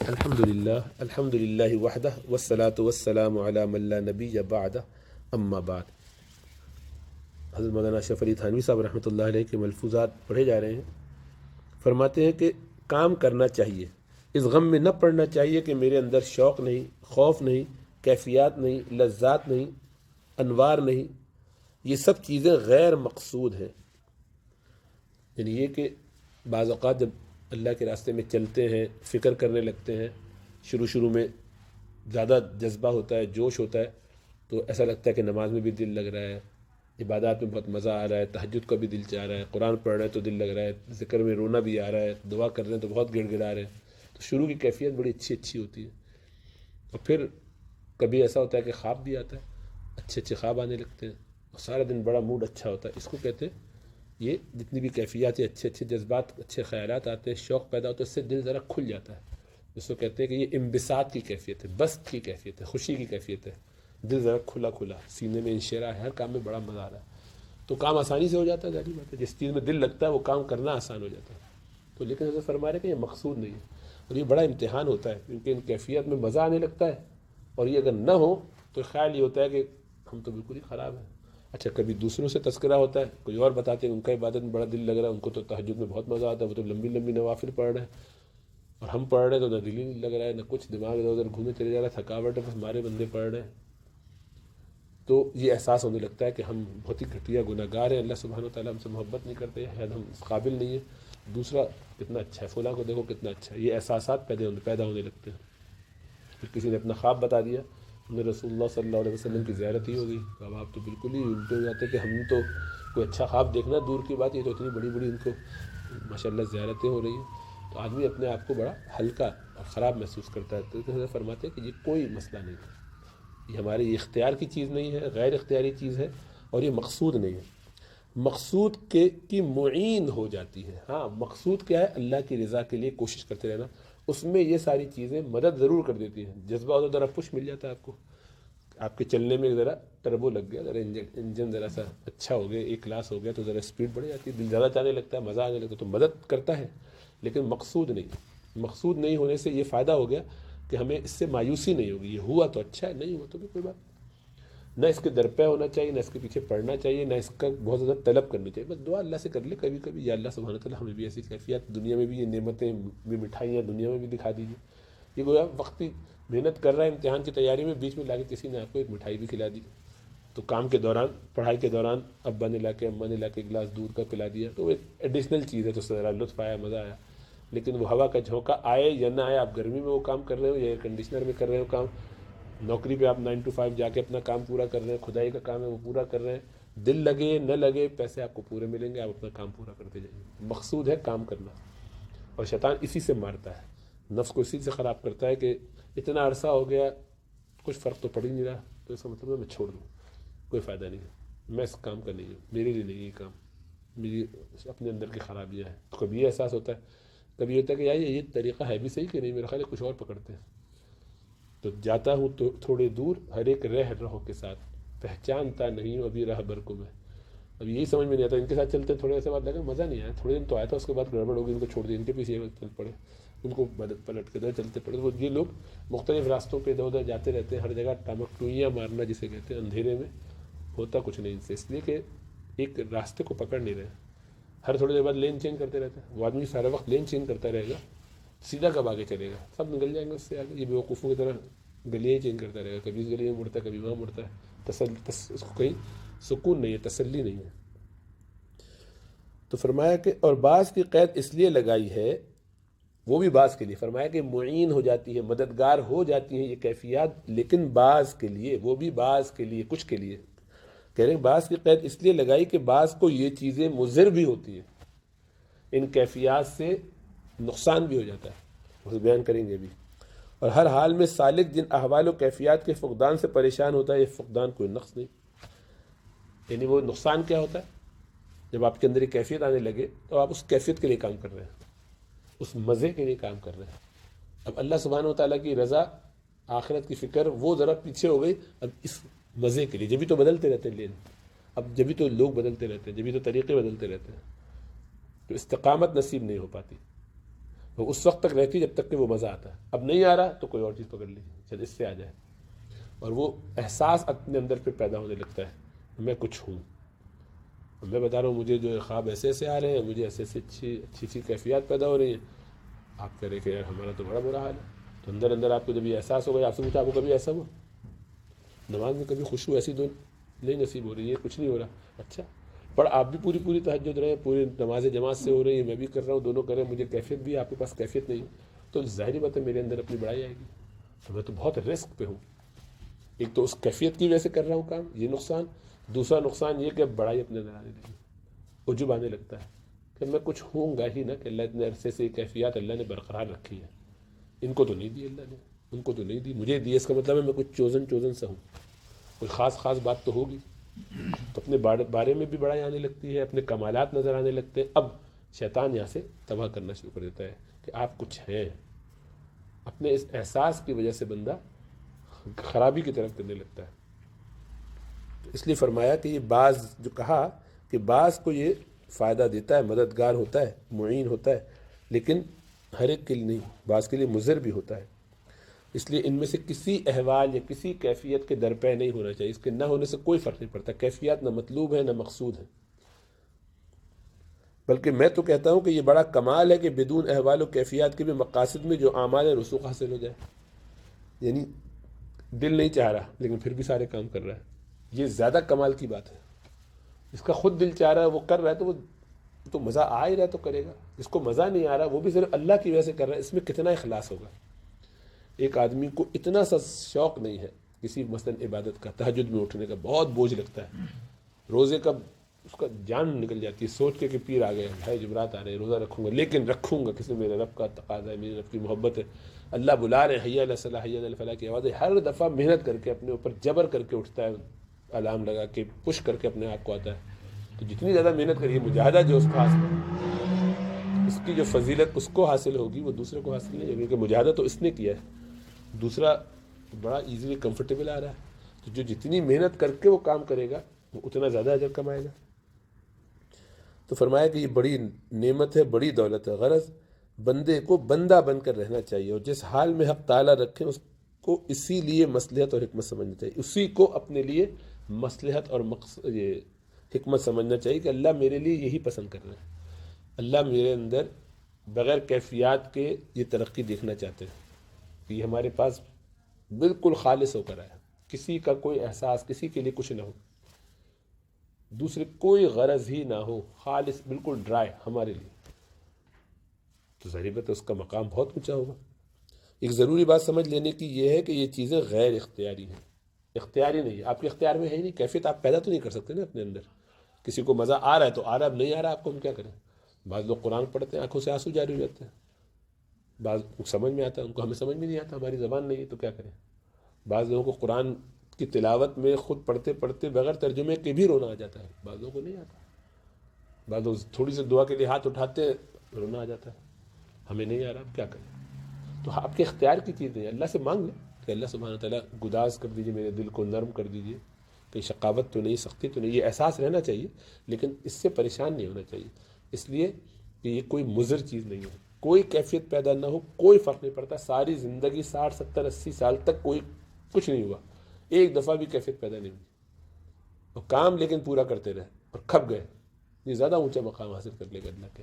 الحمد للہ وحدہ والصلاة والسلام علی من لا نبی بعدہ اما بعد۔ حضرت مولانا اشرف علی تھانوی صاحب رحمۃ اللہ علیہ کے ملفوظات پڑھے جا رہے ہیں۔ فرماتے ہیں کہ کام کرنا چاہیے، اس غم میں نہ پڑنا چاہیے کہ میرے اندر شوق نہیں، خوف نہیں، کیفیات نہیں، لذات نہیں، انوار نہیں، یہ سب چیزیں غیر مقصود ہیں۔ یعنی یہ کہ بعض اوقات جب اللہ کے راستے میں چلتے ہیں، فکر کرنے لگتے ہیں، شروع میں زیادہ جذبہ ہوتا ہے، جوش ہوتا ہے، تو ایسا لگتا ہے کہ نماز میں بھی دل لگ رہا ہے، عبادات میں بہت مزہ آ رہا ہے، تہجد کا بھی دل چاہ رہا ہے، قرآن پڑھ رہے ہیں تو دل لگ رہا ہے، ذکر میں رونا بھی آ رہا ہے، دعا کر رہے ہیں تو بہت گڑ گڑا رہے ہیں۔ تو شروع کی کیفیت بڑی اچھی ہوتی ہے، اور پھر کبھی ایسا ہوتا ہے کہ خواب بھی آتا ہے، اچھے خواب آنے لگتے ہیں، اور سارا دن بڑا موڈ اچھا ہوتا ہے۔ اس کو کہتے ہیں، یہ جتنی بھی کیفیات ہیں، اچھے جذبات، اچھے خیالات آتے ہیں، شوق پیدا ہوتا ہے، اس سے دل ذرا کھل جاتا ہے۔ اس کو کہتے ہیں کہ یہ انبساط کی کیفیت ہے، بسط کی کیفیت ہے، خوشی کی کیفیت ہے، دل ذرا کھلا، سینے میں انشراح ہے، ہر کام میں بڑا مزہ آ رہا ہے، تو کام آسانی سے ہو جاتا ہے۔ ظاہری بات ہے، جس چیز میں دل لگتا ہے وہ کام کرنا آسان ہو جاتا ہے۔ تو لیکن حضرت فرما رہے ہیں کہ یہ مقصود نہیں ہے، اور یہ بڑا امتحان ہوتا ہے، کیونکہ ان کیفیت میں مزہ آنے لگتا ہے، اور یہ اگر نہ ہو تو خیال یہ ہوتا ہے کہ ہم تو بالکل ہی خراب ہیں۔ اچھا، کبھی دوسروں سے تذکرہ ہوتا ہے، کوئی اور بتاتے ہیں ان کا عبادت میں بڑا دل لگ رہا ہے، ان کو تو تہجد میں بہت مزہ آتا ہے، وہ تو لمبی نوافل پڑھ رہے ہیں، اور ہم پڑھ رہے ہیں تو نہ دل ہی نہیں لگ رہا ہے، نہ کچھ، دماغ ادھر ادھر گھومے چلے جا رہا ہے، تھکاوٹ ہے، بس ہمارے بندے پڑھ رہے ہیں۔ تو یہ احساس ہونے لگتا ہے کہ ہم بہت ہی گھٹیا گناہ گار ہیں، اللہ سبحانہ و تعالیٰ ہم سے محبت نہیں کرتے، شاید ہم اس قابل نہیں ہیں، دوسرا کتنا اچھا ہے، فلاں کو دیکھو کتنا اچھا ہے۔ یہ احساسات پیدا ہونے لگتے ہیں۔ پھر کسی نے اپنا خواب بتا دیا، ہم نے رسول اللہ صلی اللہ علیہ وسلم کی زیارت ہی ہو گئی، اب آپ تو بالکل ہی الٹے ہو جاتے کہ ہم تو کوئی اچھا خواب دیکھنا دور کی بات، یہ تو اتنی بڑی ان کو ماشاء اللہ زیارتیں ہو رہی ہیں، تو آدمی اپنے آپ کو بڑا ہلکا اور خراب محسوس کرتا ہے۔ تو حضرت فرماتے ہیں کہ یہ کوئی مسئلہ نہیں ہے، یہ ہماری اختیار کی چیز نہیں ہے، غیر اختیاری چیز ہے، اور یہ مقصود نہیں ہے۔ مقصود کی معین ہو جاتی ہے۔ ہاں، مقصود کیا ہے؟ اللہ کی رضا کے لیے کوشش کرتے رہنا، اس میں یہ ساری چیزیں مدد ضرور کر دیتی ہیں۔ جذبہ ہوتا ہے، ذرا پش مل جاتا ہے آپ کو، آپ کے چلنے میں ذرا ٹربو لگ گیا، ذرا انجن ذرا سا اچھا ہو گیا، ایک کلاس ہو گیا تو ذرا اسپیڈ بڑھ جاتی ہے، دل زیادہ چاہنے لگتا ہے، مزہ آنے لگتا ہے، تو مدد کرتا ہے، لیکن مقصود نہیں۔ مقصود نہیں ہونے سے یہ فائدہ ہو گیا کہ ہمیں اس سے مایوسی نہیں ہوگی، یہ ہوا تو اچھا ہے، نہیں ہوا تو بھی کوئی بات، نہ اس کے درپے ہونا چاہیے، نہ اس کے پیچھے پڑنا چاہیے، نہ اس کا بہت زیادہ طلب کرنی چاہیے، بس دعا اللہ سے کر لے کبھی کبھی، یا اللہ سبحانہ تعالیٰ ہمیں بھی ایسی کیفیت دنیا میں بھی، یہ نعمتیں بھی، مٹھائیاں دنیا میں بھی دکھا دیجیے۔ یہ گویا وقتی محنت کر رہا ہے امتحان کی تیاری میں، بیچ میں لا کے کسی نے آپ کو ایک مٹھائی بھی کھلا دی، تو کام کے دوران، پڑھائی کے دوران ابا نے لا کے، اماں نے لا کے گلاس دودھ کا پلا دیا، تو وہ ایک ایڈیشنل چیز ہے، تو ذرا لطف آیا، مزہ آیا۔ لیکن وہ ہوا کا جھونکا آئے یا نہ آئے، آپ گرمی میں وہ کام کر رہے ہو یا ایئر کنڈیشنر میں کر رہے ہو کام، نوکری پہ آپ 9 to 5 جا کے اپنا کام پورا کر رہے ہیں، خدائی کا کام ہے وہ پورا کر رہے ہیں، دل لگے نہ لگے پیسے آپ کو پورے ملیں گے، آپ اپنا کام پورا کرتے جائیں گے۔ مقصود ہے کام کرنا، اور شیطان اسی سے مارتا ہے، نفس کو اسی سے خراب کرتا ہے کہ اتنا عرصہ ہو گیا کچھ فرق تو پڑ ہی نہیں رہا، تو اس کا مطلب ہے میں چھوڑ دوں، کوئی فائدہ نہیں ہے، میں اس کام کا نہیں ہوں، میرے لیے نہیں یہ کام، میری اپنے اندر کی خرابیاں ہیں۔ تو کبھی یہ احساس ہوتا ہے، کبھی یہ ہوتا ہے کہ یار یہ طریقہ ہے بھی صحیح کہ نہیں، میرا خیال ہے کچھ اور پکڑتے ہیں، تو جاتا ہوں تو تھوڑے دور ہر ایک رہو کے ساتھ، پہچانتا نہیں ہوں ابھی راہ بر کو میں۔ اب یہی سمجھ میں نہیں آتا، ان کے ساتھ چلتے ہیں، تھوڑے ایسے بات لگا مزہ نہیں آیا، تھوڑے دن تو آیا تھا، اس کے بعد گڑبڑ ہو گئی، ان کو چھوڑ دیا، ان کے پیچھے چل پڑے، ان کو پلٹ کے ادھر چلتے پڑے۔ وہ یہ لوگ مختلف راستوں پہ ادھر ادھر جاتے رہتے ہیں، ہر جگہ ٹامک ٹوئیاں مارنا جسے کہتے ہیں، اندھیرے میں ہوتا کچھ نہیں ان سے، اس لیے کہ ایک راستے کو پکڑ نہیں رہے، ہر تھوڑی دیر بعد لین چینج کرتے رہتے ہیں۔ وہ آدمی سارا وقت لین چینج کرتا رہے گا، سیدھا کب آگے چلے گا، سب نکل جائیں گے اس سے آگے۔ یہ بیوقوفوں کی طرح گلیاں ہی چینج کرتا رہے گا، کبھی اس گلی میں مڑتا ہے، کبھی وہاں مڑتا ہے، اس کو کہیں سکون نہیں ہے، تسلی نہیں ہے۔ تو فرمایا کہ اور بعض کی قید اس لیے لگائی ہے، وہ بھی بعض کے لیے، فرمایا کہ معین ہو جاتی ہے، مددگار ہو جاتی ہیں یہ کیفیات، لیکن بعض کے لیے، وہ بھی بعض کے لیے، کچھ کے لیے کہہ رہے ہیں۔ بعض کی قید اس لیے لگائی کہ بعض کو یہ چیزیں مضر بھی ہوتی ہیں، ان کیفیات سے نقصان بھی ہو جاتا ہے، اسے بیان کریں گے بھی۔ اور ہر حال میں سالک جن احوال و کیفیات کے فقدان سے پریشان ہوتا ہے، یہ فقدان کوئی نقص نہیں، یعنی وہ نقصان کیا ہوتا ہے؟ جب آپ کے اندر ایک کیفیت آنے لگے تو آپ اس کیفیت کے لیے کام کر رہے ہیں، اس مزے کے لیے کام کر رہے ہیں۔ اب اللہ سبحانہ و تعالیٰ کی رضا، آخرت کی فکر، وہ ذرا پیچھے ہو گئی، اب اس مزے کے لیے، جبھی تو بدلتے رہتے ہیں لین، اب جبھی تو لوگ بدلتے رہتے ہیں، جبھی تو طریقے بدلتے رہتے ہیں، تو استقامت نصیب نہیں ہو پاتی۔ وہ اس وقت تک رہتی ہے جب تک کہ وہ مزہ آتا ہے. اب نہیں آ رہا تو کوئی اور چیز پکڑ لیجیے، چل اس سے آ جائے. اور وہ احساس اپنے اندر پہ پیدا ہونے لگتا ہے میں کچھ ہوں. میں بتا رہا ہوں مجھے جو خواب ایسے ایسے آ رہے ہیں، مجھے ایسے ایسے اچھی کیفیات پیدا ہو رہی ہیں. آپ کہہ رہے کہ یار ہمارا تو بڑا برا حال ہے. تو اندر اندر آپ کو جب یہ احساس ہوگا، آپ سے پوچھا آپ کو کبھی ایسا ہوا نماز میں کبھی خوشبو ایسی تو نہیں نصیب ہو رہی ہے، کچھ نہیں ہو رہا؟ اچھا پر آپ بھی پوری تہجد رہے، پوری نماز جماعت سے ہو رہی ہے، میں بھی کر رہا ہوں، دونوں کر رہے ہیں، مجھے کیفیت بھی ہے، آپ کے پاس کیفیت نہیں ہے، تو ظاہری بات ہے میرے اندر اپنی بڑائی آئے گی. تو میں تو بہت رسک پہ ہوں. ایک تو اس کیفیت کی وجہ سے کر رہا ہوں کام، یہ نقصان. دوسرا نقصان یہ کہ بڑائی اپنے اندر آنے لگی، عجب آنے لگتا ہے کہ میں کچھ ہوں گا ہی نہ، کہ اللہ اتنے عرصے سے یہ کیفیات اللہ نے برقرار رکھی ہے. ان کو تو نہیں دی اللہ نے، ان کو تو نہیں دی، مجھے دی. اس کا مطلب ہے میں کچھ چوزن سا ہوں، کوئی خاص بات تو ہوگی. تو اپنے بارے میں بھی بڑائی آنے لگتی ہے، اپنے کمالات نظر آنے لگتے ہیں. اب شیطان یہاں سے تباہ کرنا شروع کر دیتا ہے کہ آپ کچھ ہیں. اپنے اس احساس کی وجہ سے بندہ خرابی کی طرف کرنے لگتا ہے. تو اس لیے فرمایا کہ یہ بعض جو کہا کہ بعض کو یہ فائدہ دیتا ہے، مددگار ہوتا ہے، معین ہوتا ہے، لیکن ہر ایک کے لیے نہیں، بعض کے لیے مضر بھی ہوتا ہے. اس لیے ان میں سے کسی احوال یا کسی کیفیت کے درپے نہیں ہونا چاہیے. اس کے نہ ہونے سے کوئی فرق نہیں پڑتا. کیفیات نہ مطلوب ہے نہ مقصود ہے. بلکہ میں تو کہتا ہوں کہ یہ بڑا کمال ہے کہ بدون احوال و کیفیات کے بھی مقاصد میں جو اعمال رسوخ حاصل ہو جائے. یعنی دل نہیں چاہ رہا لیکن پھر بھی سارے کام کر رہا ہے. یہ زیادہ کمال کی بات ہے. اس کا خود دل چاہ رہا ہے، وہ کر رہا ہے، تو وہ تو مزہ آ ہی رہا ہے تو کرے گا. جس کو مزہ نہیں آ رہا وہ بھی صرف اللہ کی وجہ سے کر رہا ہے. اس میں کتنا اخلاص ہوگا. ایک آدمی کو اتنا سا شوق نہیں ہے کسی مثلا عبادت کا، تہجد میں اٹھنے کا بہت بوجھ لگتا ہے، روزے کا اس کا جان نکل جاتی ہے سوچ کے کہ پیر آ گئے، بھائی جمعرات آ رہے ہیں، روزہ رکھوں گا، لیکن رکھوں گا کسی میرے رب کا تقاضا ہے، میرے رب کی محبت ہے، اللہ بلا رہے ہیں، حی علی الصلاح حی علی الفلاح کی آواز ہے. ہر دفعہ محنت کر کے اپنے اوپر جبر کر کے اٹھتا ہے، الارم لگا کے پش کر کے اپنے آپ کو آتا ہے. تو جتنی زیادہ محنت کریے، مجاہدہ جو اس کا حاصل، اس کی جو فضیلت اس کو حاصل ہوگی وہ دوسرے کو حاصل نہیں ہوگی، کیونکہ مجاہدہ تو اس نے کیا ہے، دوسرا بڑا ایزیلی کمفرٹیبل آ رہا ہے. تو جو جتنی محنت کر کے وہ کام کرے گا وہ اتنا زیادہ اجر کمائے گا. تو فرمایا کہ یہ بڑی نعمت ہے، بڑی دولت ہے. غرض بندے کو بندہ بن کر رہنا چاہیے، اور جس حال میں حق تعالیٰ رکھیں اس کو اسی لیے مصلحت اور حکمت سمجھنا چاہیے. اسی کو اپنے لیے مصلحت اور یہ حکمت سمجھنا چاہیے کہ اللہ میرے لیے یہی پسند کر رہے ہیں، اللہ میرے اندر بغیر کیفیات کے یہ ترقی دیکھنا چاہتے ہیں کہ یہ ہمارے پاس بالکل خالص ہو کر آیا، کسی کا کوئی احساس، کسی کے لیے کچھ نہ ہو، دوسرے کوئی غرض ہی نہ ہو، خالص بالکل ڈرائی ہمارے لیے. تو ظاہر بات ہے اس کا مقام بہت اونچا ہوگا. ایک ضروری بات سمجھ لینے کی یہ ہے کہ یہ چیزیں غیر اختیاری ہیں، اختیاری نہیں ہے، آپ کے اختیار میں ہے ہی نہیں. کیفیت آپ پیدا تو نہیں کر سکتے نا اپنے اندر. کسی کو مزہ آ رہا ہے تو آ رہا ہے، اب نہیں آ رہا آپ کو ہم کیا کریں. بعض لوگ قرآن پڑھتے ہیں آنکھوں سے آنسو جاری ہو جاتے ہیں، بعض سمجھ میں آتا ہے ان کو، ہمیں سمجھ میں نہیں آتا، ہماری زبان نہیں ہے تو کیا کریں. بعض لوگوں کو قرآن کی تلاوت میں خود پڑھتے پڑھتے بغیر ترجمے کے بھی رونا آ جاتا ہے، بعض لوگوں کو نہیں آتا. بعض لوگ تھوڑی سی دعا کے لیے ہاتھ اٹھاتے رونا آ جاتا ہے، ہمیں نہیں آ رہا اب کیا کریں. تو آپ کے اختیار کی چیز نہیں ہے. اللہ سے مانگ لیں کہ اللہ سبحانہ وتعالیٰ گداز کر دیجیے، میرے دل کو نرم کر دیجیے، کہ شقاوت تو نہیں، سختی تو نہیں. یہ احساس رہنا چاہیے لیکن اس سے پریشان نہیں ہونا چاہیے، اس لیے کہ یہ کوئی مضر چیز نہیں ہے. کوئی کیفیت پیدا نہ ہو کوئی فرق نہیں پڑتا. ساری زندگی 60 70 80 سال تک کوئی کچھ نہیں ہوا، ایک دفعہ بھی کیفیت پیدا نہیں ہوئی، اور کام لیکن پورا کرتے رہے اور کھپ گئے. یہ زیادہ اونچا مقام حاصل کر لے گا اللہ کے.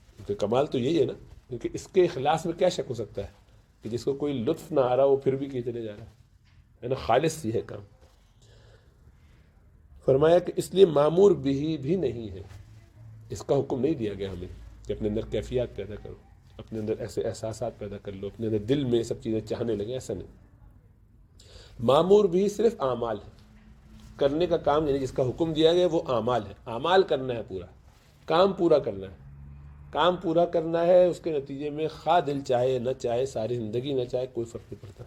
کیونکہ کمال تو یہی ہے نا، کیونکہ اس کے اخلاص میں کیا شک ہو سکتا ہے کہ جس کو کوئی لطف نہ آ رہا وہ پھر بھی کیے چلے جا رہا ہے نا. خالص یہ ہے کام. فرمایا کہ اس لیے معمور بھی نہیں ہے، اس کا حکم نہیں دیا گیا ہمیں کہ اپنے اندر کیفیات پیدا کرو، اپنے اندر ایسے احساسات پیدا کر لو، اپنے اندر دل میں یہ سب چیزیں چاہنے لگے، ایسا نہیں. معمور بھی صرف اعمال ہے، کرنے کا کام، یعنی جس کا حکم دیا گیا وہ اعمال ہے. اعمال کرنا ہے، پورا کام پورا کرنا ہے. کام پورا کرنا ہے، اس کے نتیجے میں خواہ دل چاہے نہ چاہے، ساری زندگی نہ چاہے، کوئی فرق نہیں پڑتا.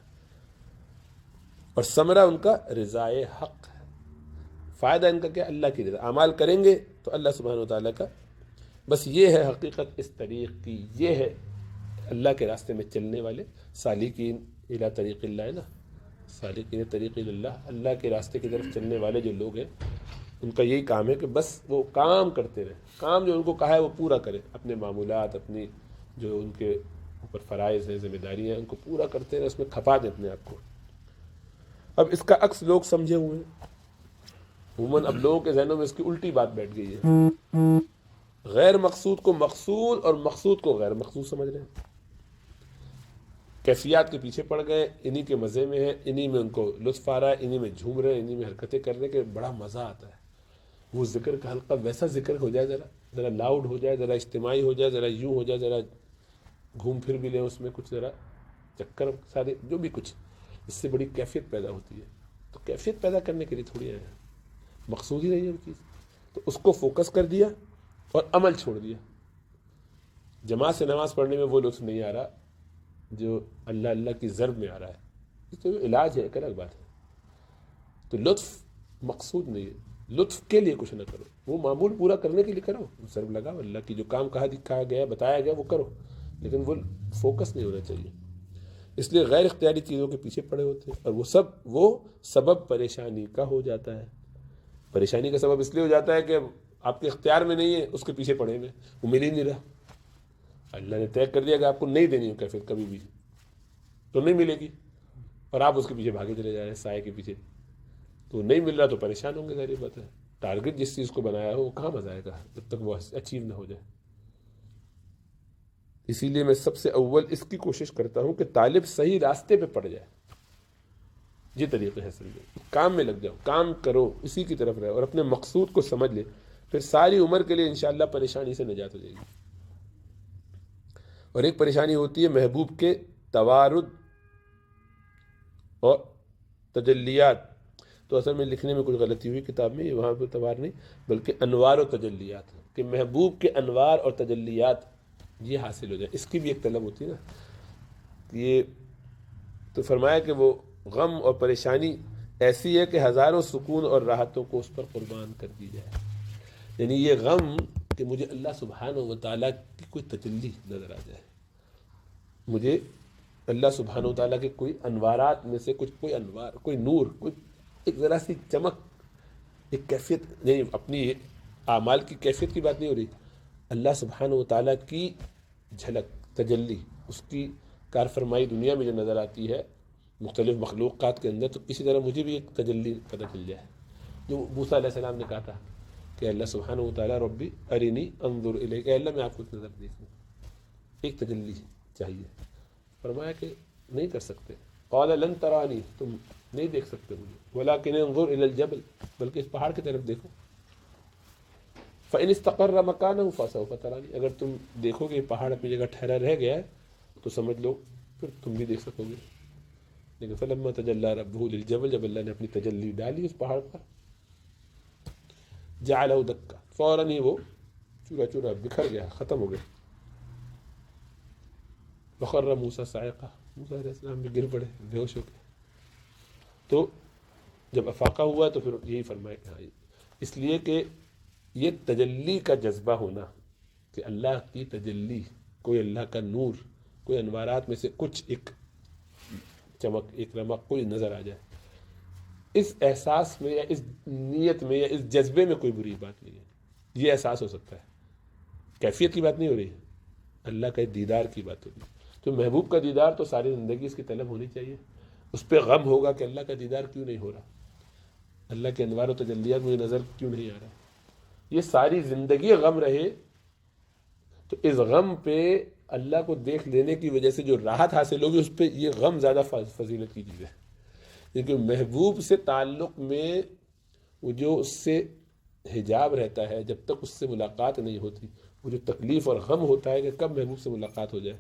اور ثمرہ ان کا رضائے حق ہے. فائدہ ان کا کیا؟ اللہ کی رضا. اعمال کریں گے تو اللہ سبحانہ وتعالیٰ کا. بس یہ ہے حقیقت اس طریق کی، یہ ہے اللہ کے راستے میں چلنے والے سالکین الی طریق اللہ نا، سالکین طریق اللہ، اللہ کے راستے کی طرف چلنے والے جو لوگ ہیں ان کا یہی کام ہے کہ بس وہ کام کرتے رہیں. کام جو ان کو کہا ہے وہ پورا کریں، اپنے معمولات، اپنی جو ان کے اوپر فرائض ہیں، ذمہ داریاں ہیں، ان کو پورا کرتے ہیں، اس میں کھپا دیں اپنے آپ کو۔ اب اس کا عکس لوگ سمجھے ہوئے ہیں، عموماً اب لوگوں کے ذہنوں میں اس کی الٹی بات بیٹھ گئی ہے، غیر مقصود کو مقصود اور مقصود کو غیر مقصود سمجھ رہے ہیں، کیفیات کے پیچھے پڑ گئے، انہی کے مزے میں ہیں، انہی میں ان کو لطف آ رہا ہے، انہی میں جھوم رہے ہیں، انہی میں حرکتیں کر رہے ہیں کہ بڑا مزہ آتا ہے۔ وہ ذکر کا حلقہ ویسا ذکر ہو جائے، ذرا لاؤڈ ہو جائے، ذرا اجتماعی ہو جائے، ذرا یوں ہو جائے، ذرا گھوم پھر بھی لیں اس میں کچھ، ذرا چکر سارے جو بھی کچھ، اس سے بڑی کیفیت پیدا ہوتی ہے۔ تو کیفیت پیدا کرنے کے لیے تھوڑی آئے ہیں، مقصود ہی نہیں ہے وہ چیز، تو اس کو فوکس کر دیا اور عمل چھوڑ دیا۔ جماعت سے نماز پڑھنے میں وہ لطف نہیں آ رہا جو اللہ اللہ کی ضرب میں آ رہا ہے، اس تو علاج ہے، ایک الگ بات ہے۔ تو لطف مقصود نہیں ہے، لطف کے لیے کچھ نہ کرو، وہ معمول پورا کرنے کے لیے کرو، ضرب لگاؤ، اللہ کی جو کام کہا دکھایا گیا بتایا گیا وہ کرو، لیکن وہ فوکس نہیں ہونا چاہیے۔ اس لیے غیر اختیاری چیزوں کے پیچھے پڑے ہوتے ہیں، اور وہ سبب پریشانی کا ہو جاتا ہے۔ پریشانی کا سبب اس لیے ہو جاتا ہے کہ آپ کے اختیار میں نہیں ہے، اس کے پیچھے پڑے ہوئے، وہ مل ہی نہیں رہا۔ اللہ نے طے کر دیا کہ آپ کو نہیں دینی ہو کیفیت کبھی بھی، تو نہیں ملے گی، اور آپ اس کے پیچھے بھاگے چلے جا رہے ہیں سائے کے پیچھے، تو نہیں مل رہا تو پریشان ہوں گے، ظاہر بات ہے۔ ٹارگٹ جس چیز کو بنایا ہو وہ کہاں مزہ آئے گا جب تک وہ اچیو نہ ہو جائے۔ اسی لیے میں سب سے اول اس کی کوشش کرتا ہوں کہ طالب صحیح راستے پہ پڑ جائے، یہ طریقے ہے سمجھو، کام میں لگ جاؤ، کام کرو، اسی کی طرف رہو اور اپنے مقصود کو سمجھ لے، پھر ساری عمر کے لیے انشاءاللہ پریشانی سے نجات ہو جائے گی۔ اور ایک پریشانی ہوتی ہے محبوب کے توارد اور تجلیات، تو اصل میں لکھنے میں کچھ غلطی ہوئی کتاب میں، وہاں پہ توار نہیں بلکہ انوار و تجلیات، کہ محبوب کے انوار اور تجلیات یہ حاصل ہو جائے، اس کی بھی ایک طلب ہوتی ہے نا۔ یہ تو فرمایا کہ وہ غم اور پریشانی ایسی ہے کہ ہزاروں سکون اور راحتوں کو اس پر قربان کر دی جائے، یعنی یہ غم کہ مجھے اللہ سبحانہ و تعالیٰ کی کوئی تجلی نظر آ جائے، مجھے اللہ سبحانہ و تعالیٰ کے کوئی انوارات میں سے کوئی انوار، کوئی نور، کوئی ایک ذرا سی چمک، ایک کیفیت، نہیں اپنی اعمال کی کیفیت کی بات نہیں ہو رہی، اللہ سبحانہ و تعالیٰ کی جھلک، تجلی، اس کی کار فرمائی دنیا میں جو نظر آتی ہے مختلف مخلوقات کے اندر، تو اسی طرح مجھے بھی ایک تجلی پتہ چل جائے، جو موسیٰ علیہ السلام نے کہا تھا کہ اللہ سبحانہ و تعالیٰ ربی ارینی انظر الیک، اے اللہ میں آپ کو نظر دیکھوں، ایک تجلی چاہیے۔ فرمایا کہ نہیں کر سکتے، قال لن ترانی، تم نہیں دیکھ سکتے مجھے، ولکن انظر الی الجبل، بلکہ اس پہاڑ کی طرف دیکھو، فإن استقر مکانہ فسوف ترانی، اگر تم دیکھو کہ یہ پہاڑ اپنی جگہ ٹھہرا رہ گیا ہے تو سمجھ لو پھر تم بھی دیکھ سکو گے۔ لیکن فلما تجلی ربہ للجبل، جب اللہ نے اپنی تجلی ڈالی اس پہاڑ پر، جعلہ دکا، فوراً ہی وہ چورا چورا بکھر گیا، ختم ہو گیا۔ وخر موسیٰ صاعقہ، موسیٰ علیہ السلام بھی گر پڑے بے ہوش ہو کے۔ تو جب افاقہ ہوا تو پھر یہی فرمایا کہ ہاں، اس لیے کہ یہ تجلی کا جذبہ ہونا کہ اللہ کی تجلی، کوئی اللہ کا نور، کوئی انوارات میں سے کچھ ایک چمک، ایک رمق کوئی نظر آ جائے، اس احساس میں یا اس نیت میں یا اس جذبے میں کوئی بری بات نہیں ہے، یہ احساس ہو سکتا ہے، کیفیت کی بات نہیں ہو رہی ہے، اللہ کا دیدار کی بات ہو رہی ہے۔ تو محبوب کا دیدار تو ساری زندگی اس کی طلب ہونی چاہیے، اس پہ غم ہوگا کہ اللہ کا دیدار کیوں نہیں ہو رہا، اللہ کے انوار و تجلیات مجھے نظر کیوں نہیں آ رہا، یہ ساری زندگی غم رہے تو اس غم پہ اللہ کو دیکھ لینے کی وجہ سے جو راحت حاصل ہوگی، اس پہ یہ غم زیادہ فضیلت کی چیز ہے، کیونکہ محبوب سے تعلق میں وہ جو اس سے حجاب رہتا ہے، جب تک اس سے ملاقات نہیں ہوتی، وہ جو تکلیف اور غم ہوتا ہے کہ کب محبوب سے ملاقات ہو جائے،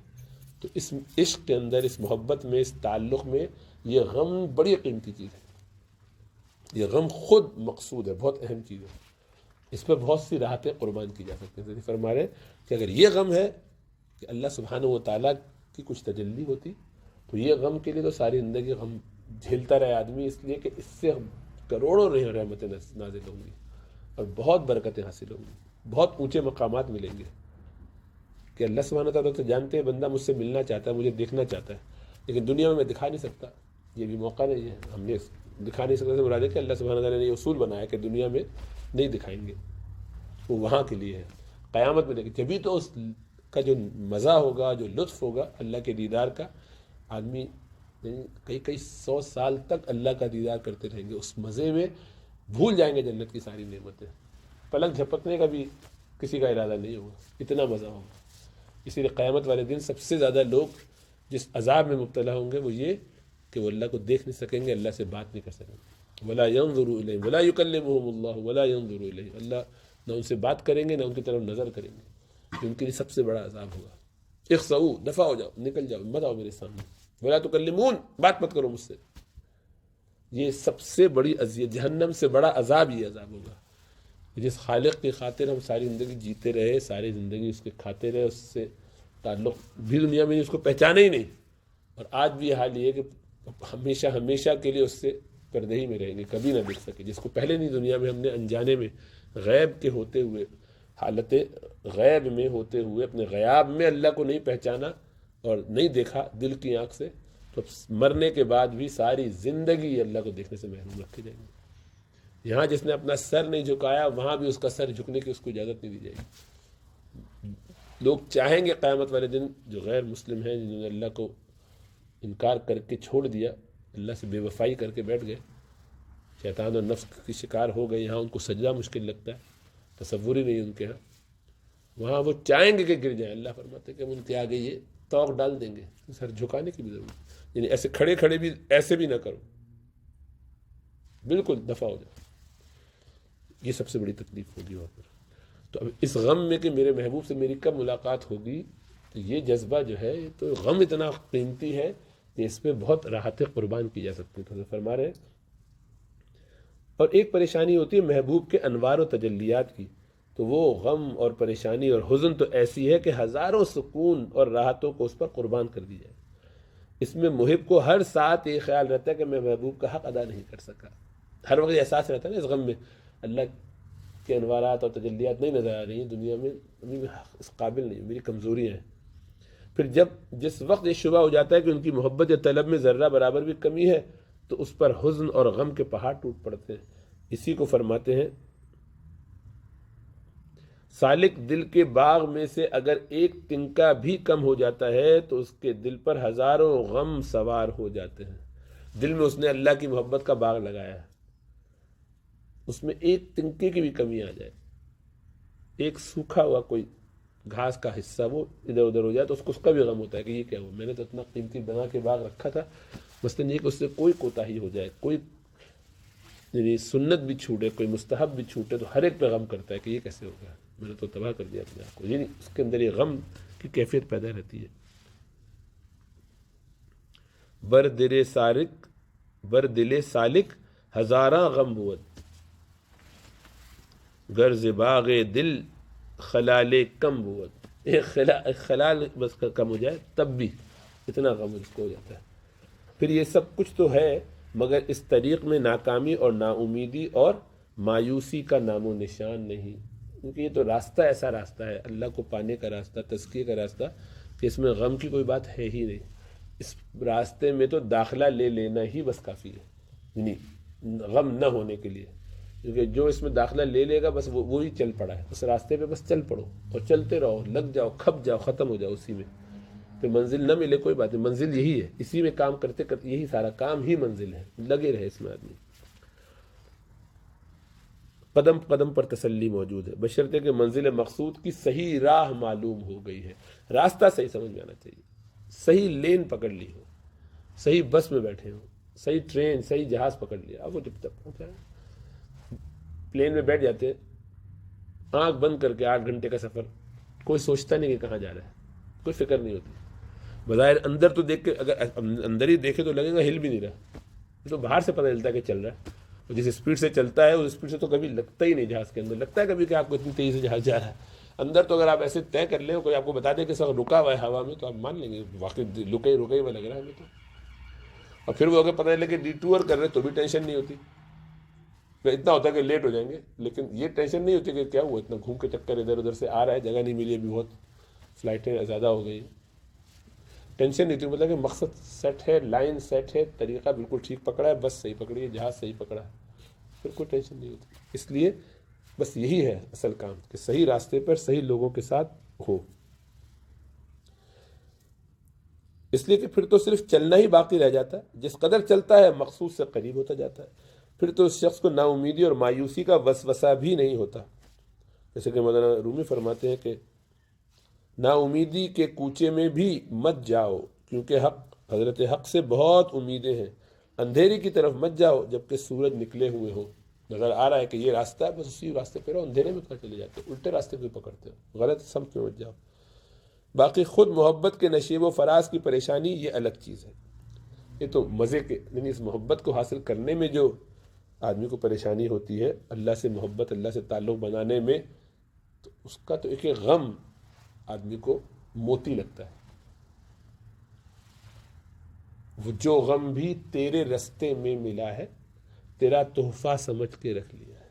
تو اس عشق کے اندر، اس محبت میں، اس تعلق میں یہ غم بڑی قیمتی چیز ہے، یہ غم خود مقصود ہے، بہت اہم چیز ہے، اس پہ بہت سی راحتیں قربان کی جا سکتی ہیں۔ فرما رہے کہ اگر یہ غم ہے کہ اللہ سبحانہ و تعالیٰ کی کچھ تجلی ہوتی، تو یہ غم کے لیے تو ساری زندگی غم جھیلتا رہے آدمی، اس لیے کہ اس سے کروڑوں رحمتیں نازل ہوں گی اور بہت برکتیں حاصل ہوں گی، بہت اونچے مقامات ملیں گے، کہ اللہ سبحانہ تعالیٰ تو جانتے ہیں بندہ مجھ سے ملنا چاہتا ہے، مجھے دیکھنا چاہتا ہے، لیکن دنیا میں دکھا نہیں سکتا، یہ بھی موقع نہیں ہے، ہم نے دکھا نہیں سکتا، مراد ہے کہ اللہ سبحانہ تعالیٰ نے یہ اصول بنایا کہ دنیا میں نہیں دکھائیں گے، وہ وہاں کے لیے ہے، قیامت میں دیکھیں، جبھی تو اس کا جو مزہ ہوگا، جو لطف ہوگا اللہ کے دیدار کا، آدمی کئی کئی 100 سال تک اللہ کا دیدار کرتے رہیں گے، اس مزے میں بھول جائیں گے جنت کی ساری نعمتیں، پلک جھپکنے کا بھی کسی کا ارادہ نہیں ہوگا، اتنا مزہ ہوگا۔ اسی لیے قیامت والے دن سب سے زیادہ لوگ جس عذاب میں مبتلا ہوں گے وہ یہ کہ وہ اللہ کو دیکھ نہیں سکیں گے، اللہ سے بات نہیں کر سکیں گے۔ ولا ينظر الیہم ولا یکلمہم اللہ ولا ينظر الیہم، اللہ نہ ان سے بات کریں گے نہ ان کی طرف نظر کریں گے، یہ ان کے لیے سب سے بڑا عذاب ہوگا۔ اخسؤ، دفع ہو جاؤ، نکل جاؤ، مت آؤ میرے سامنے، ولا تکلمون، بات مت کرو مجھ سے۔ یہ سب سے بڑی اذیت، جہنم سے بڑا عذاب یہ عذاب ہوگا۔ جس خالق کی خاطر ہم ساری زندگی جیتے رہے، ساری زندگی اس کے کھاتے رہے، اس سے تعلق بھی دنیا میں اس کو پہچانے ہی نہیں، اور آج بھی یہ حال یہ ہے کہ ہمیشہ ہمیشہ کے لیے اس سے پردے ہی میں رہیں گے، کبھی نہ دیکھ سکے، جس کو پہلے نہیں دنیا میں ہم نے انجانے میں غیب کے ہوتے ہوئے، حالت غیب میں ہوتے ہوئے اپنے غیاب میں اللہ کو نہیں پہچانا اور نہیں دیکھا دل کی آنکھ سے، تو مرنے کے بعد بھی ساری زندگی اللہ کو دیکھنے سے محروم رکھے جائیں گے۔ یہاں جس نے اپنا سر نہیں جھکایا وہاں بھی اس کا سر جھکنے کی اس کو اجازت نہیں دی جائے گی۔ لوگ چاہیں گے قیامت والے دن جو غیر مسلم ہیں، جنہوں نے اللہ کو انکار کر کے چھوڑ دیا، اللہ سے بے وفائی کر کے بیٹھ گئے، شیطان اور نفس کی شکار ہو گئے، یہاں ان کو سجدہ مشکل لگتا ہے، تصور ہی نہیں ان کے ہاں، وہاں وہ چاہیں گے کہ گر جائیں، اللہ فرماتے ہیں کہ ہم ان کے آگے یہ توق ڈال دیں گے، سر جھکانے کی بھی ضرورت، یعنی ایسے کھڑے کھڑے بھی ایسے بھی نہ کرو، بالکل دفع ہو جاؤ۔ یہ سب سے بڑی تکلیف ہوگی وہاں پر۔ تو اب اس غم میں کہ میرے محبوب سے میری کب ملاقات ہوگی، تو یہ جذبہ جو ہے، تو غم اتنا قیمتی ہے کہ اس پہ بہت راحتیں قربان کی جا سکتی ہیں، تو فرما رہے ہیں۔ اور ایک پریشانی ہوتی ہے محبوب کے انوار و تجلیات کی، تو وہ غم اور پریشانی اور حزن تو ایسی ہے کہ ہزاروں سکون اور راحتوں کو اس پر قربان کر دی جائے۔ اس میں محب کو ہر ساتھ یہ خیال رہتا ہے کہ میں محبوب کا حق ادا نہیں کر سکا، ہر وقت احساس رہتا ہے نا اس غم میں، اللہ کے انوارات اور تجلیات نہیں نظر آ رہی ہیں دنیا میں، ابھی میں اس قابل نہیں ہوں، میری کمزوریاں ہیں۔ پھر جس وقت یہ شبہ ہو جاتا ہے کہ ان کی محبت یا طلب میں ذرہ برابر بھی کمی ہے، تو اس پر حزن اور غم کے پہاڑ ٹوٹ پڑتے ہیں۔ اسی کو فرماتے ہیں، سالک دل کے باغ میں سے اگر ایک تنکا بھی کم ہو جاتا ہے تو اس کے دل پر ہزاروں غم سوار ہو جاتے ہیں۔ دل میں اس نے اللہ کی محبت کا باغ لگایا ہے، اس میں ایک تنکے کی بھی کمی آ جائے، ایک سوکھا ہوا کوئی گھاس کا حصہ وہ ادھر ادھر ہو جائے، تو اس کا بھی غم ہوتا ہے کہ یہ کیا ہوا، میں نے تو اتنا قیمتی بنا کے باغ رکھا تھا، مثلاً یہ کہ اس سے کوئی کوتاہی ہو جائے، کوئی یعنی سنت بھی چھوٹے، کوئی مستحب بھی چھوٹے، تو ہر ایک پہ غم کرتا ہے کہ یہ کیسے ہو گیا، میں نے تو تباہ کر دیا اپنے آپ کو، یعنی اس کے اندر یہ غم کی کیفیت پیدا رہتی ہے۔ بر دل سالک ہزاراں غم بود، غرض باغ دل خلال کم بود، ایک خلال بس کم ہو جائے تب بھی اتنا غم اس کو ہو جاتا ہے۔ پھر یہ سب کچھ تو ہے، مگر اس طریق میں ناکامی اور نا امیدی اور مایوسی کا نام و نشان نہیں، کیونکہ یہ تو راستہ ایسا راستہ ہے اللہ کو پانے کا راستہ، تزکیے کا راستہ، کہ اس میں غم کی کوئی بات ہے ہی نہیں۔ اس راستے میں تو داخلہ لے لینا ہی بس کافی ہے، یعنی غم نہ ہونے کے لیے، کیونکہ جو اس میں داخلہ لے لے گا بس وہی چل پڑا ہے، اس راستے پہ بس چل پڑو اور چلتے رہو، لگ جاؤ، کھپ جاؤ، ختم ہو جاؤ اسی میں، پھر منزل نہ ملے کوئی بات نہیں، منزل یہی ہے، اسی میں کام کرتے کرتے یہی سارا کام ہی منزل ہے، لگے رہے اس میں آدمی، قدم قدم پر تسلی موجود ہے، بشرطے کہ منزل مقصود کی صحیح راہ معلوم ہو گئی ہے، راستہ صحیح سمجھ میں آنا چاہیے، صحیح لین پکڑ لی ہو، صحیح بس میں بیٹھے ہو، صحیح ٹرین صحیح جہاز پکڑ لیا، اب وہ جب تک پہنچا ہے، پلین میں بیٹھ جاتے آنکھ بند کر کے 8 گھنٹے کا سفر، کوئی سوچتا نہیں کہ کہاں جا رہا ہے، کوئی فکر نہیں ہوتی، بظاہر اندر تو دیکھ کے اگر اندر ہی دیکھے تو لگے گا ہل بھی نہیں رہا، یہ تو باہر سے پتہ چلتا ہے کہ چل رہا ہے، اور جس اسپیڈ سے چلتا ہے اس اسپیڈ سے تو کبھی لگتا ہی نہیں جہاز کے اندر، لگتا ہے کبھی کہ آپ کو اتنی تیزی سے جہاز جا رہا ہے، اندر تو اگر آپ ایسے طے کر لیں، کوئی آپ کو بتا دے کہ اس وقت رکا ہوا ہے ہوا میں، تو آپ مان لیں گے واقعی رکے ہی ہوا لگ رہا ہے ہمیں تو، اور پھر وہ اگر پتہ چلے کہ ڈیٹور کر رہے تو بھی ٹینشن نہیں ہوتی، اتنا ہوتا ہے کہ لیٹ ہو جائیں گے، لیکن یہ ٹینشن نہیں ہوتی کہ کیا ہوا اتنا گھوم کے چکر ادھر ادھر سے آ رہا ہے، جگہ نہیں ملی، ابھی بہت فلائٹیں زیادہ ہو گئی، ٹینشن نہیں ہوتی، مطلب کہ مقصد سیٹ ہے، لائن سیٹ ہے، طریقہ بالکل ٹھیک پکڑا ہے، بس صحیح پکڑی ہے، جہاز صحیح پکڑا ہے، پھر کوئی ٹینشن نہیں ہوتی۔ اس لیے بس یہی ہے اصل کام کہ صحیح راستے پر صحیح لوگوں کے ساتھ ہو۔ اس لیے کہ پھر تو صرف چلنا ہی باقی رہ جاتا ہے، جس قدر چلتا ہے مقصود سے قریب ہوتا جاتا ہے، پھر تو اس شخص کو نا امیدی اور مایوسی کا وسوسہ بھی نہیں ہوتا۔ جیسے کہ مولانا رومی فرماتے ہیں کہ نا امیدی کے کوچے میں بھی مت جاؤ، کیونکہ حضرت حق سے بہت امیدیں ہیں، اندھیری کی طرف مت جاؤ جبکہ سورج نکلے ہوئے ہو، نظر آ رہا ہے کہ یہ راستہ ہے، بس اسی راستے پہ رہو، اندھیرے میں کہاں چلے جاتے ہو، الٹے راستے پہ پکڑتے ہو، غلط سمت میں مت جاؤ۔ باقی خود محبت کے نشیب و فراز کی پریشانی یہ الگ چیز ہے، یہ تو مزے کے، یعنی اس محبت کو حاصل کرنے میں جو آدمی کو پریشانی ہوتی ہے، اللہ سے محبت، اللہ سے تعلق بنانے میں، تو اس کا تو ایک غم آدمی کو موتی لگتا ہے۔ وہ جو غم بھی تیرے رستے میں ملا ہے، تیرا تحفہ سمجھ کے رکھ لیا ہے۔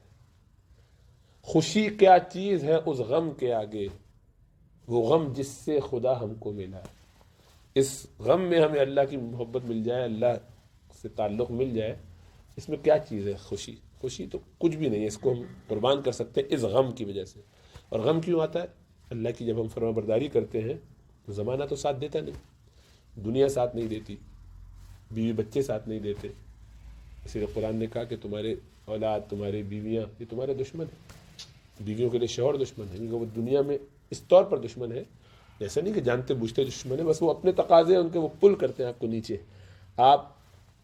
خوشی کیا چیز ہے اس غم کے آگے، وہ غم جس سے خدا ہم کو ملا ہے۔ اس غم میں ہمیں اللہ کی محبت مل جائے، اللہ سے تعلق مل جائے، اس میں کیا چیز ہے خوشی؟ خوشی تو کچھ بھی نہیں ہے، اس کو ہم قربان کر سکتے ہیں اس غم کی وجہ سے۔ اور غم کیوں آتا ہے؟ اللہ کی جب ہم فرما برداری کرتے ہیں تو زمانہ تو ساتھ دیتا نہیں، دنیا ساتھ نہیں دیتی، بیوی بچے ساتھ نہیں دیتے، اسی لیے قرآن نے کہا کہ تمہارے اولاد، تمہاری بیویاں یہ تمہارے دشمن ہیں۔ بیویوں کے لیے شوہر دشمن ہے، کیونکہ وہ دنیا میں اس طور پر دشمن ہے، ایسا نہیں کہ جانتے بوجھتے دشمن ہے، بس وہ اپنے تقاضے ان کے وہ پل کرتے ہیں آپ کو نیچے۔ آپ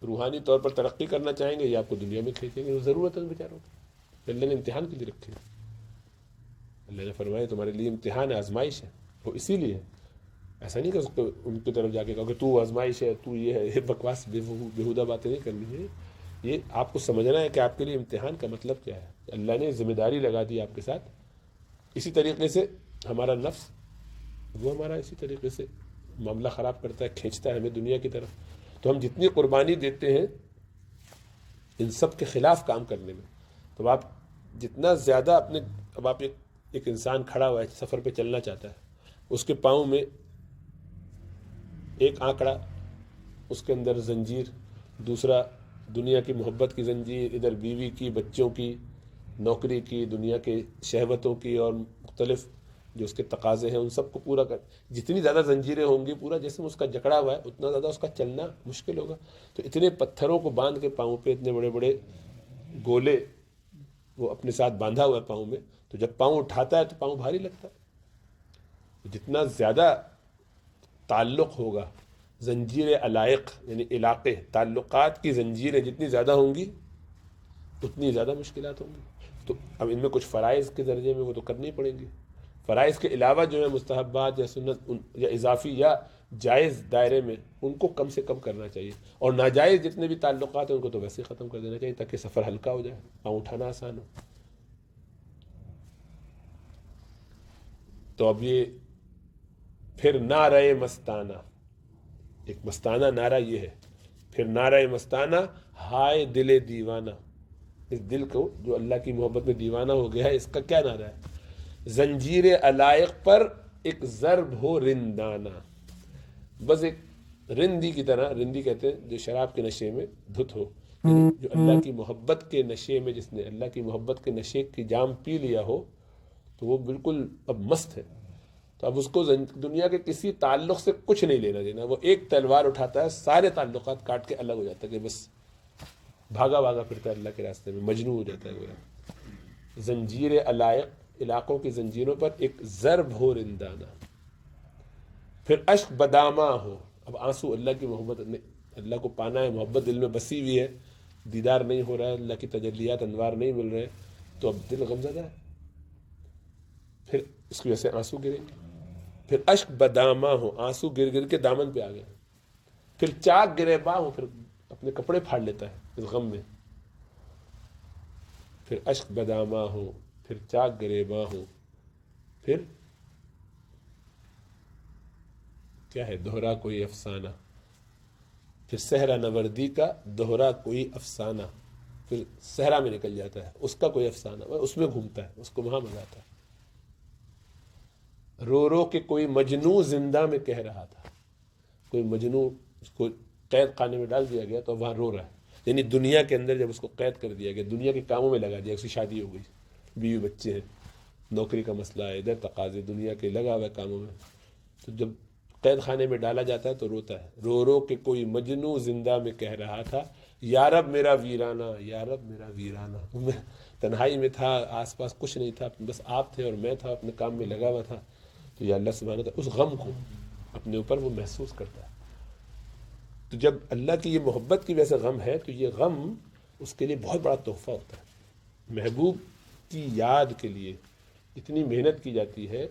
روحانی طور پر ترقی کرنا چاہیں گے یا آپ کو دنیا میں کھینچیں گے، وہ ضرورت ہے ان بیچاروں کی، اللہ نے امتحان کے لیے رکھے ہیں۔ اللہ نے فرمایا تمہارے لیے امتحان ہے، آزمائش ہے، وہ اسی لیے ہے۔ ایسا نہیں کہ اس کو ان کی طرف جا کے کہو کہ تو آزمائش ہے، تو یہ ہے، یہ بکواس بیہودہ باتیں نہیں کرنی ہے۔ یہ آپ کو سمجھنا ہے کہ آپ کے لیے امتحان کا مطلب کیا ہے۔ اللہ نے ذمہ داری لگا دی آپ کے ساتھ۔ اسی طریقے سے ہمارا نفس، وہ ہمارا اسی طریقے سے معاملہ خراب کرتا ہے، کھینچتا ہے ہمیں دنیا کی طرف۔ تو ہم جتنی قربانی دیتے ہیں ان سب کے خلاف کام کرنے میں، تو آپ جتنا زیادہ اپنے، اب آپ ایک انسان کھڑا ہوا ہے، سفر پہ چلنا چاہتا ہے، اس کے پاؤں میں ایک آنکڑا، اس کے اندر زنجیر، دوسرا دنیا کی محبت کی زنجیر، ادھر بیوی کی، بچوں کی، نوکری کی، دنیا کے شہوتوں کی اور مختلف جو اس کے تقاضے ہیں ان سب کو پورا کر، جتنی زیادہ زنجیریں ہوں گی، پورا جیسے اس کا جکڑا ہوا ہے اتنا زیادہ اس کا چلنا مشکل ہوگا۔ تو اتنے پتھروں کو باندھ کے پاؤں پہ، اتنے بڑے بڑے گولے وہ اپنے ساتھ باندھا ہوا ہے پاؤں میں، تو جب پاؤں اٹھاتا ہے تو پاؤں بھاری لگتا ہے۔ جتنا زیادہ تعلق ہوگا، زنجیر علائق یعنی علاقے، تعلقات کی زنجیریں جتنی زیادہ ہوں گی اتنی زیادہ مشکلات ہوں گی۔ تو اب ان میں کچھ فرائض کے درجے میں وہ تو کرنی پڑیں گی، فرائض کے علاوہ جو ہے مستحبات یا سنت یا اضافی یا جائز دائرے میں ان کو کم سے کم کرنا چاہیے، اور ناجائز جتنے بھی تعلقات ہیں ان کو تو ویسے ہی ختم کر دینا چاہیے تاکہ سفر ہلکا ہو جائے، پاؤں اٹھانا آسان ہو۔ تو اب یہ پھر نعرہ مستانہ، ایک مستانہ نعرہ یہ ہے، پھر نعرہ مستانہ ہائے دل دیوانہ، اس دل کو جو اللہ کی محبت میں دیوانہ ہو گیا ہے، اس کا کیا نعرہ ہے؟ زنجیر علائق پر ایک ضرب ہو رندانہ، بس ایک رندی کی طرح، رندی کہتے ہیں جو شراب کے نشے میں دھت ہو، یعنی جو اللہ کی محبت کے نشے میں، جس نے اللہ کی محبت کے نشے کی جام پی لیا ہو تو وہ بالکل اب مست ہے، تو اب اس کو دنیا کے کسی تعلق سے کچھ نہیں لینا دینا، وہ ایک تلوار اٹھاتا ہے سارے تعلقات کاٹ کے الگ ہو جاتا ہے، کہ بس بھاگا بھاگا پھرتا ہے اللہ کے راستے میں، مجنون ہو جاتا ہے وہ۔ زنجیر علائق، علاقوں کی زنجیروں پر ایک ضرب ہو رندانہ، پھر اشک بدامہ ہو، اب آنسو، اللہ کی محبت، اللہ کو پانا ہے، محبت دل میں بسی ہوئی ہے، دیدار نہیں ہو رہا ہے، اللہ کی تجلیات انوار نہیں مل رہے، تو اب دل غمزدہ ہے، پھر اس کی وجہ سے آنسو گریں گے، پھر اشک بدامہ ہو، آنسو گر گر کے دامن پہ آ گئے، پھر چاک گریباں ہو، پھر اپنے کپڑے پھاڑ لیتا ہے اس غم میں، پھر اشک بدامہ ہو، پھر چاک گریباں ہو، پھر کیا ہے؟ دوہرا کوئی افسانہ، پھر صحرا نوردی کا دوہرا کوئی افسانہ، پھر صحرا میں نکل جاتا ہے، اس کا کوئی افسانہ، اس میں گھومتا ہے، اس کو وہاں مزہ آتا ہے۔ رو رو کے کوئی مجنوں زندہ میں کہہ رہا تھا، کوئی مجنوں اس کو قید خانے میں ڈال دیا گیا تو وہاں رو رہا ہے، یعنی دنیا کے اندر جب اس کو قید کر دیا گیا، دنیا کے کاموں میں لگا دیا، اس کی شادی ہو گئی، بیوی بچے ہیں، نوکری کا مسئلہ ہے، ادھر تقاضے دنیا کے، لگا ہوا ہے کاموں میں، تو جب قید خانے میں ڈالا جاتا ہے تو روتا ہے، رو رو کے کوئی مجنوں زندہ میں کہہ رہا تھا یا رب میرا ویرانہ، یا رب میرا ویرانہ۔ میں تنہائی میں تھا، آس پاس کچھ نہیں تھا، بس آپ تھے اور میں تھا، اپنے کام میں لگا ہوا تھا، تو یا اللہ سبحانہ تعالیٰ اس غم کو اپنے اوپر وہ محسوس کرتا ہے۔ تو جب اللہ کی یہ محبت کی وجہ سے غم ہے تو یہ غم اس کے لیے بہت بڑا تحفہ ہوتا ہے۔ محبوب کی یاد کے لیے اتنی محنت کی جاتی ہے